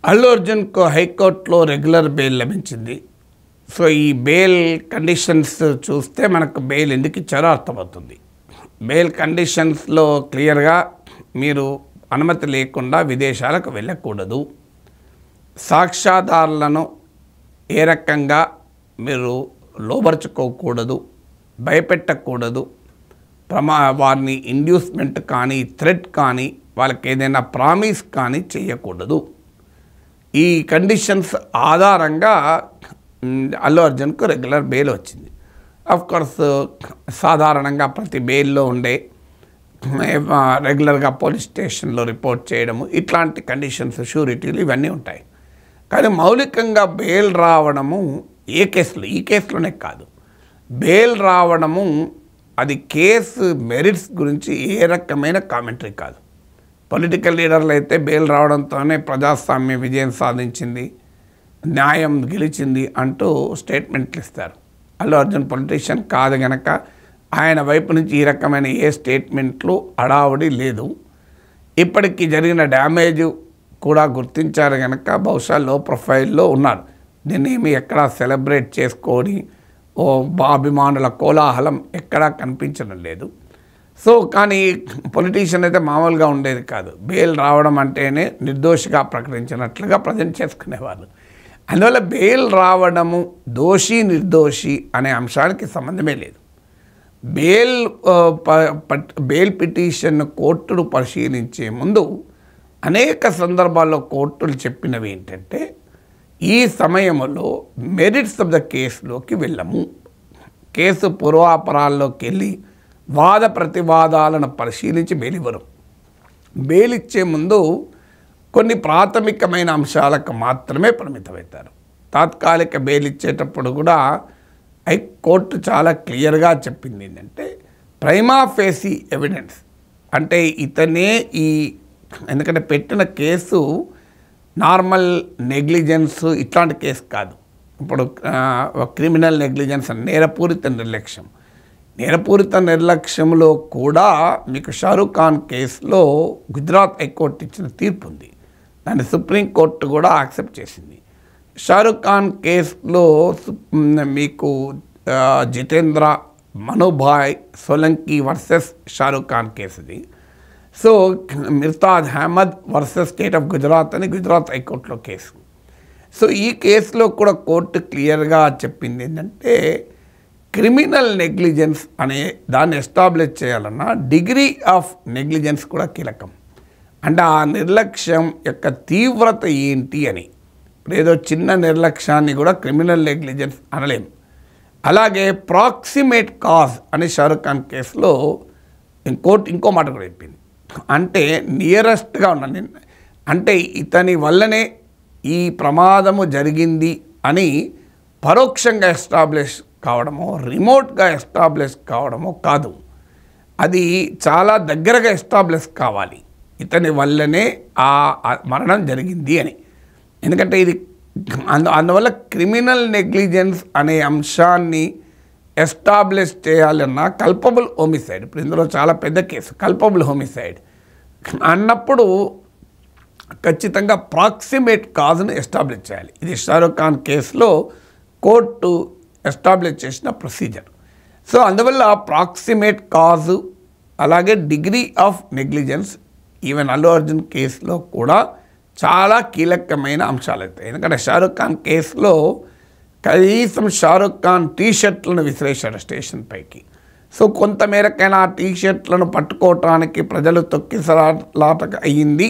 అల్లు అర్జున్కు హైకోర్టులో regular bail లభించింది. So ఈ బెయిల్ కండిషన్స్ చూస్తే మనకు బెయిల్ ఎందుకు ఇచ్చారో అర్థమవుతుంది. బెయిల్ కండిషన్స్లో క్లియర్గా మీరు అనుమతి లేకుండా విదేశాలకు వెళ్ళకూడదు, సాక్ష్యాధారాలను ఏ రకంగా మీరు లోబర్చుకోకూడదు, భయపెట్టకూడదు, వారిని ఇండ్యూస్మెంట్ కానీ థ్రెట్ కానీ వాళ్ళకి ఏదైనా ప్రామిస్ కానీ చేయకూడదు. ఈ కండిషన్స్ ఆధారంగా అల్లు అర్జున్కు రెగ్యులర్ బెయిల్ వచ్చింది. కోర్స్ సాధారణంగా ప్రతి బెయిల్లో ఉండే రెగ్యులర్గా పోలీస్ స్టేషన్లో రిపోర్ట్ చేయడము, ఇట్లాంటి కండిషన్స్, షూరిటీలు ఇవన్నీ ఉంటాయి. కానీ మౌలికంగా బెయిల్ రావడము ఈ కేసులోనే కాదు, బెయిల్ రావడము అది కేసు మెరిట్స్ గురించి ఏ రకమైన కామెంటరీ కాదు. పొలిటికల్ లీడర్లు అయితే బెయిల్ రావడంతోనే ప్రజాస్వామ్య విజయం సాధించింది, న్యాయం గెలిచింది అంటూ స్టేట్మెంట్లు ఇస్తారు. అల్లు అర్జున్ పొలిటీషియన్ కాదు గనక ఆయన వైపు నుంచి ఈ రకమైన ఏ స్టేట్మెంట్లు అడావుడి లేదు. ఇప్పటికీ జరిగిన డ్యామేజ్ కూడా గుర్తించారు కనుక బహుశా లో ప్రొఫైల్లో ఉన్నారు. దీన్ని ఎక్కడా సెలబ్రేట్ చేసుకొని అభిమానుల కోలాహలం ఎక్కడా కనిపించడం లేదు. సో కానీ పొలిటీషియన్ అయితే మామూలుగా ఉండేది కాదు. బెయిల్ రావడం అంటేనే నిర్దోషిగా ప్రకటించినట్లుగా ప్రజెంట్ చేసుకునేవాళ్ళు. అందువల్ల బెయిల్ రావడము దోషి నిర్దోషి అనే అంశానికి సంబంధమే లేదు. బెయిల్ పిటిషన్ కోర్టును పరిశీలించే ముందు అనేక సందర్భాల్లో కోర్టులు చెప్పినవి ఏంటంటే, ఈ సమయంలో మెరిట్స్ ఆఫ్ ద కేసులోకి వెళ్ళము, కేసు పూర్వాపరాల్లోకి వెళ్ళి వాద ప్రతివాదాలను పరిశీలించి బెయిల్ ఇవ్వరు. బెయిల్ ఇచ్చే ముందు కొన్ని ప్రాథమికమైన అంశాలకు మాత్రమే పరిమితమవుతారు. తాత్కాలిక బెయిల్ ఇచ్చేటప్పుడు కూడా హైకోర్టు చాలా క్లియర్గా చెప్పింది ఏంటంటే, ప్రైమా ఫేసి ఎవిడెన్స్ అంటే ఇతనే ఎందుకంటే పెట్టిన కేసు నార్మల్ నెగ్లిజెన్స్ ఇట్లాంటి కేసు కాదు. ఇప్పుడు క్రిమినల్ నెగ్లిజెన్స్ నేరపూరిత నిర్లక్ష్యం. నేరపూరిత నిర్లక్ష్యంలో కూడా మీకు షారూఖ్ ఖాన్ కేసులో గుజరాత్ హైకోర్టు ఇచ్చిన తీర్పు ఉంది, దాన్ని సుప్రీంకోర్టు కూడా యాక్సెప్ట్ చేసింది. షారూఖ్ ఖాన్ కేసులో మీకు జితేంద్ర మనుభాయ్ సోలంకి వర్సెస్ షారూఖ్ ఖాన్ కేసుది. So Mirtaj Ahmed versus state of Gujarat అని గుజరాత్ హైకోర్టులో కేసు. సో ఈ కేసులో కూడా కోర్టు క్లియర్గా చెప్పింది ఏంటంటే, క్రిమినల్ నెగ్లిజెన్స్ అనే దాన్ని ఎస్టాబ్లిష్ చేయాలన్నా డిగ్రీ ఆఫ్ నెగ్లిజెన్స్ కూడా కీలకం. అంటే ఆ నిర్లక్ష్యం యొక్క తీవ్రత ఏంటి అని. ఇప్పుడు ఏదో చిన్న నిర్లక్ష్యాన్ని కూడా క్రిమినల్ నెగ్లిజెన్స్ అనలేం. అలాగే ప్రాక్సిమేట్ కాజ్ అని షారూఖ్ ఖాన్ కేసులో కోర్టు ఇంకో మాట కూడా చెప్పింది. అంటే నియరెస్ట్గా ఉన్నాను, అంటే ఇతని వల్లనే ఈ ప్రమాదము జరిగింది అని పరోక్షంగా ఎస్టాబ్లిష్ కావడమో రిమోట్గా ఎస్టాబ్లిష్ కావడమో కాదు, అది చాలా దగ్గరగా ఎస్టాబ్లిష్ కావాలి, ఇతని వల్లనే ఆ మరణం జరిగింది అని. ఎందుకంటే ఇది అందువల్ల క్రిమినల్ నెగ్లిజెన్స్ అనే అంశాన్ని ఎస్టాబ్లిష్ చేయాలన్నా కల్పబుల్ హోమిసైడ్, ఇప్పుడు ఇందులో చాలా పెద్ద కేసు కల్పబుల్ హోమిసైడ్ అన్నప్పుడు ఖచ్చితంగా ప్రాక్సిమేట్ కాజ్ను ఎస్టాబ్లిష్ చేయాలి. ఇది షారూఖ్ ఖాన్ కేసులో కోర్టు ఎస్టాబ్లిష్ చేసిన ప్రొసీజర్. సో అందువల్ల ప్రాక్సిమేట్ కాజు అలాగే degree of negligence even Allu Arjun కేసులో కూడా చాలా కీలకమైన అంశాలు అవుతాయి. ఎందుకంటే షారూఖ్ ఖాన్ కేసులో కనీసం షారూఖ్ ఖాన్ టీషర్ట్లను విసిరేశారు స్టేషన్ పైకి. సో కొంతమేరకైనా ఆ టీషర్ట్లను పట్టుకోవటానికి ప్రజలు తొక్కిసలాట అయ్యింది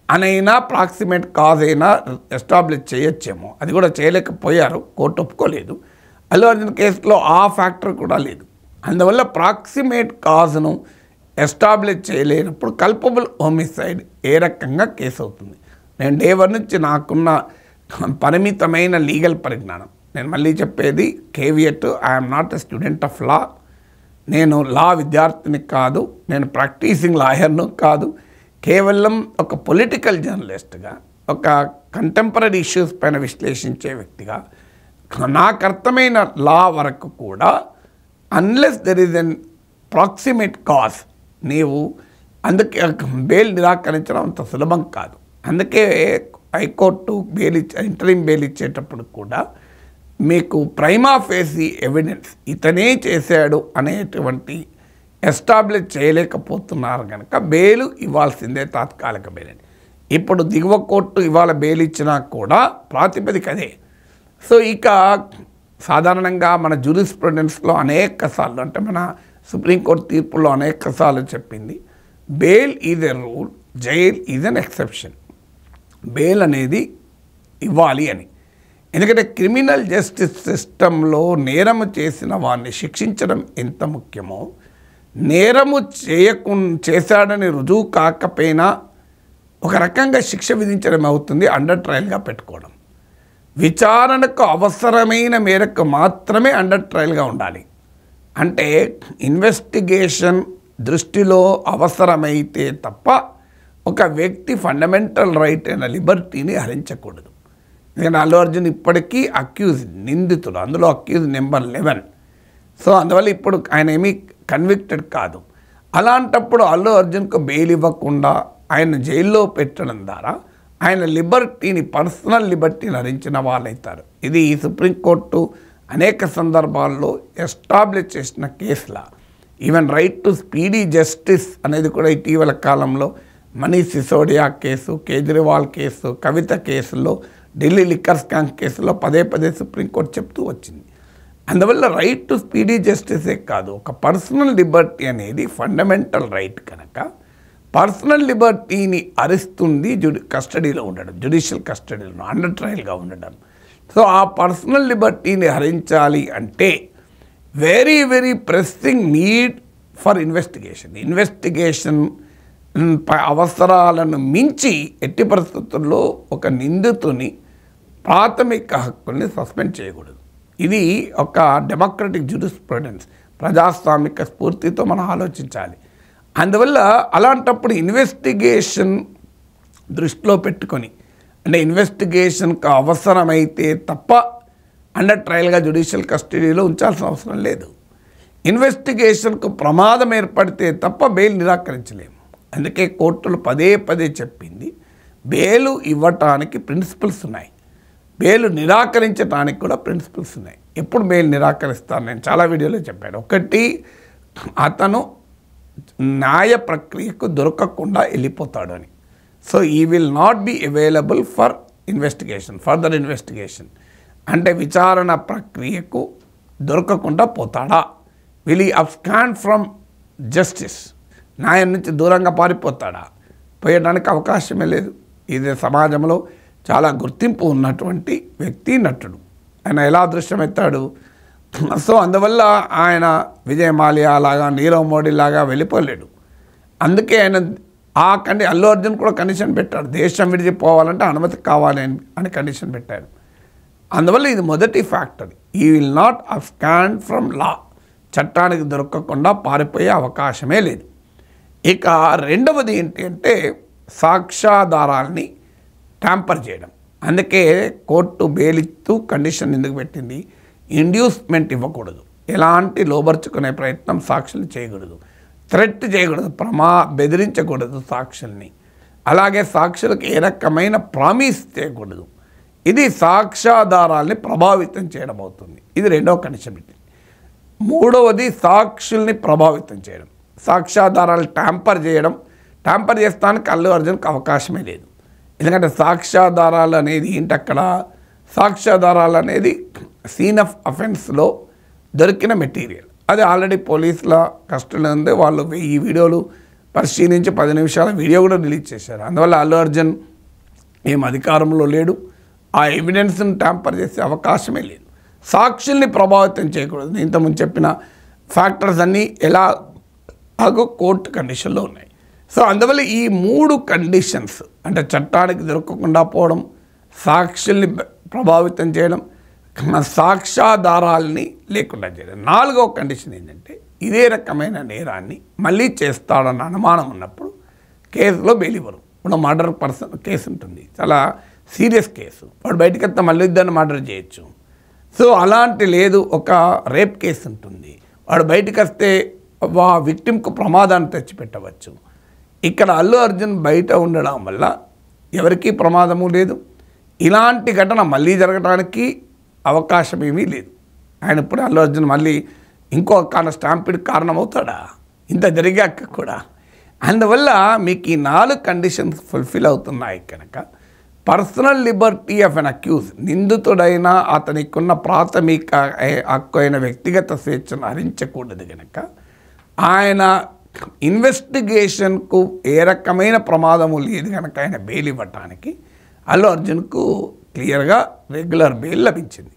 అనైనా ప్రాక్సిమేట్ కాజ్ అయినా ఎస్టాబ్లిష్ చేయొచ్చేమో, అది కూడా చేయలేకపోయారు, కోర్టు ఒప్పుకోలేదు. అల్లు అర్జున్ కేసులో ఆ ఫ్యాక్టర్ కూడా లేదు. అందువల్ల ప్రాక్సిమేట్ కాజ్ను ఎస్టాబ్లిష్ చేయలేనప్పుడు కల్పబుల్ హోమిసైడ్ ఏ రకంగా కేసు అవుతుంది. నేను డే 1 నుంచి నాకున్న పరిమితమైన లీగల్ పరిజ్ఞానం, నేను మళ్ళీ చెప్పేది caveat, I'm not a student of law, నేను లా విద్యార్థిని కాదు, నేను ప్రాక్టీసింగ్ లాయర్ను కాదు, కేవలం ఒక పొలిటికల్ జర్నలిస్ట్గా, ఒక కంటెంపరీ ఇష్యూస్ పైన విశ్లేషించే వ్యక్తిగా నాకు అర్థమైన లా వరకు కూడా unless there is an proximate cause నీవు అందుకే బెయిల్ నిరాకరించడం అంత సులభం కాదు. అందుకే హైకోర్టు ఇంటరిమ్ బెయిల్ ఇచ్చేటప్పుడు కూడా మీకు ప్రైమా ఫేసి ఎవిడెన్స్ ఇతనే చేశాడు అనేటువంటి ఎస్టాబ్లిష్ చేయలేకపోతున్నారు కనుక బెయిల్ ఇవ్వాల్సిందే, తాత్కాలిక బెయిల్. ఇప్పుడు దిగువ కోర్టు ఇవాళ బెయిల్ ఇచ్చినా కూడా ప్రాతిపదిక అదే. సో ఇక సాధారణంగా మన జ్యూరిస్ప్రుడెన్స్లో అనేక సార్లు, అంటే మన సుప్రీంకోర్టు తీర్పుల్లో అనేక సార్లు చెప్పింది, bail is a rule, jail is an exception. Bail అనేది ఇవ్వాలి అని. ఎందుకంటే క్రిమినల్ జస్టిస్ సిస్టంలో నేరము చేసిన వారిని శిక్షించడం ఎంత ముఖ్యమో, నేరము చేశాడని రుజువు కాకపోయినా ఒక రకంగా శిక్ష విధించడం అవుతుంది అండర్ ట్రయల్గా పెట్టుకోవడం. విచారణకు అవసరమైన మేరకు మాత్రమే అండర్ ట్రయల్గా ఉండాలి. అంటే ఇన్వెస్టిగేషన్ దృష్టిలో అవసరమైతే తప్ప ఒక వ్యక్తి ఫండమెంటల్ రైట్ అయిన లిబర్టీని హరించకూడదు. ఎందుకంటే అల్లు అర్జున్ ఇప్పటికీ నిందితుడు, అందులో అక్యూజ్ నెంబర్ 11. సో అందువల్ల ఇప్పుడు ఆయన ఏమీ కన్విక్టెడ్ కాదు. అలాంటప్పుడు అల్లు అర్జున్కు బెయిల్ ఇవ్వకుండా ఆయన జైల్లో పెట్టడం ద్వారా ఆయన లిబర్టీని, పర్సనల్ లిబర్టీని హరించిన వాళ్ళవుతారు. ఇది సుప్రీంకోర్టు అనేక సందర్భాల్లో ఎస్టాబ్లిష్ చేసిన కేసుల. Even right to speedy justice అనేది కూడా ఇటీవల కాలంలో మనీష్ సిసోడియా కేసు, కేజ్రీవాల్ కేసు, కవిత కేసుల్లో, ఢిల్లీ లిక్కర్ స్కామ్ కేసులో పదే పదే సుప్రీంకోర్టు చెప్తూ వచ్చింది. అందువల్ల రైట్ టు స్పీడీ జస్టిసే కాదు, ఒక పర్సనల్ లిబర్టీ అనేది ఫండమెంటల్ రైట్ కనుక పర్సనల్ లిబర్టీని హరిస్తుంది కస్టడీలో ఉండడం, జ్యుడిషియల్ కస్టడీలో అండర్ ట్రయల్గా ఉండడం. సో ఆ పర్సనల్ లిబర్టీని హరించాలి అంటే very very pressing need for investigation అవసరాలను మించి ఎట్టి పరిస్థితుల్లో ఒక నిందితుని ప్రాథమిక హక్కుల్ని సస్పెండ్ చేయకూడదు. ఇది ఒక డెమోక్రటిక్ జ్యూరిస్ప్రుడెన్స్, ప్రజాస్వామిక స్ఫూర్తితో మనం ఆలోచించాలి. అందువల్ల అలాంటప్పుడు ఇన్వెస్టిగేషన్ దృష్టిలో పెట్టుకొని, అంటే ఇన్వెస్టిగేషన్కు అవసరమైతే తప్ప అండర్ ట్రయల్గా జ్యుడిషియల్ కస్టడీలో ఉంచాల్సిన అవసరం లేదు. ఇన్వెస్టిగేషన్కు ప్రమాదం ఏర్పడితే తప్ప బెయిల్ నిరాకరించలేము. అందుకే కోర్టులు పదే పదే చెప్పింది, బెయిల్ ఇవ్వటానికి ప్రిన్సిపల్స్ ఉన్నాయి, బెయిల్ నిరాకరించడానికి కూడా ప్రిన్సిపల్స్ ఉన్నాయి. ఎప్పుడు బెయిల్ నిరాకరిస్తాను నేను చాలా వీడియోలో చెప్పాను. ఒకటి, అతను న్యాయ ప్రక్రియకు దొరకకుండా వెళ్ళిపోతాడు అని. సో ఈ will not be available for further investigation. అంటే విచారణ ప్రక్రియకు దొరకకుండా పోతాడా, విల్ ఈ అబ్స్కాండ్ ఫ్రమ్ జస్టిస్, న్యాయం నుంచి దూరంగా పారిపోతాడా, పోయడానికి అవకాశమే లేదు. ఇది సమాజంలో చాలా గుర్తింపు ఉన్నటువంటి వ్యక్తి, నటుడు. ఆయన ఎలా అదృశ్యమవుతాడు? సో అందువల్ల ఆయన విజయ్ మాల్యా లాగా, నీరవ్ మోడీ లాగా వెళ్ళిపోలేడు. అందుకే ఆయన అల్లు అర్జున్ కూడా కండిషన్ పెట్టాడు, దేశం విడిచిపోవాలంటే అనుమతి కావాలి అని కండిషన్ పెట్టాడు. అందువల్ల ఇది మొదటి ఫ్యాక్టర్, ఈ విల్ నాట్ అబ్స్కాండ్ ఫ్రమ్ లా, చట్టానికి దొరకకుండా పారిపోయే అవకాశమే లేదు. ఇక రెండవది ఏంటి అంటే సాక్ష్యాధారాల్ని ట్యాంపర్ చేయడం. అందుకే కోర్టు బెయిల్ ఇస్తూ కండిషన్ ఎందుకు పెట్టింది, ఇండ్యూస్మెంట్ ఇవ్వకూడదు, ఎలాంటి లోబర్చుకునే ప్రయత్నం సాక్షులు చేయకూడదు, థ్రెట్ చేయకూడదు, బెదిరించకూడదు సాక్షుల్ని, అలాగే సాక్షులకు ఏ రకమైన ప్రామిస్ చేయకూడదు. ఇది సాక్ష్యాధారాల్ని ప్రభావితం చేయడం అవుతుంది. ఇది రెండవ కండిషన్ పెట్టింది. మూడవది సాక్షుల్ని ప్రభావితం చేయడం, సాక్ష్యాధారాలు ట్యాంపర్ చేస్తానికి అల్లు అర్జున్కి అవకాశమే లేదు. ఎందుకంటే సాక్ష్యాధారాలు అనేది ఏంటి, అక్కడ సాక్ష్యాధారాలు అనేది సీన్ ఆఫ్ అఫెన్స్లో దొరికిన మెటీరియల్, అది ఆల్రెడీ పోలీసుల కస్టడీలో ఉంది. వాళ్ళు ఈ వీడియోలు పరిశీలించి 10 నిమిషాల వీడియో కూడా రిలీజ్ చేశారు. అందువల్ల అల్లు అర్జున్ ఏం అధికారంలో లేడు, ఆ ఎవిడెన్స్ని ట్యాంపర్ చేసే అవకాశమే లేదు. సాక్షుల్ని ప్రభావితం చేయకూడదు. ఇంతకుముందు చెప్పిన ఫ్యాక్టర్స్ అన్నీ ఎలాగో కోర్టు కండిషన్లో ఉన్నాయి. సో అందువల్ల ఈ 3 కండిషన్స్, అంటే చట్టానికి దొరకకుండా పోవడం, సాక్షుల్ని ప్రభావితం చేయడం, సాక్ష్యాధారాల్ని లేకుండా చేయడం. 4వ కండిషన్ ఏంటంటే ఇదే రకమైన నేరాన్ని మళ్ళీ చేస్తాడన్న అనుమానం ఉన్నప్పుడు కేసులో బెయిల్ ఇవ్వరు. ఇప్పుడు మర్డర్ కేసు ఉంటుంది, చాలా సీరియస్ కేసు, వాడు బయటకు వస్తే మళ్ళీ ఇద్దరిని మర్డర్ చేయొచ్చు. సో అలాంటి లేదు, ఒక రేప్ కేసు ఉంటుంది, వాడు బయటకు వస్తే విక్టిమ్కు ప్రమాదాన్ని తెచ్చిపెట్టవచ్చు. ఇక్కడ అల్లు అర్జున్ బయట ఉండడం వల్ల ఎవరికీ ప్రమాదము లేదు. ఇలాంటి ఘటన మళ్ళీ జరగడానికి అవకాశం ఏమీ లేదు. ఆయన ఇప్పుడు అల్లు అర్జున్ మళ్ళీ ఇంకో స్టాంపిడ్ కారణమవుతాడా ఇంత జరిగాక కూడా? అందువల్ల మీకు ఈ 4 కండిషన్స్ ఫుల్ఫిల్ అవుతున్నాయి కనుక personal liberty of an accused, నిందితుడైన అతనికున్న ప్రాథమిక హక్కు అయిన వ్యక్తిగత స్వేచ్ఛను హరించకూడదు కనుక ఆయన ఇన్వెస్టిగేషన్కు ఏ రకమైన ప్రమాదము లేదు కనుక ఆయన బెయిల్ ఇవ్వటానికి అల్లు అర్జున్కు క్లియర్గా రెగ్యులర్ బెయిల్ లభించింది.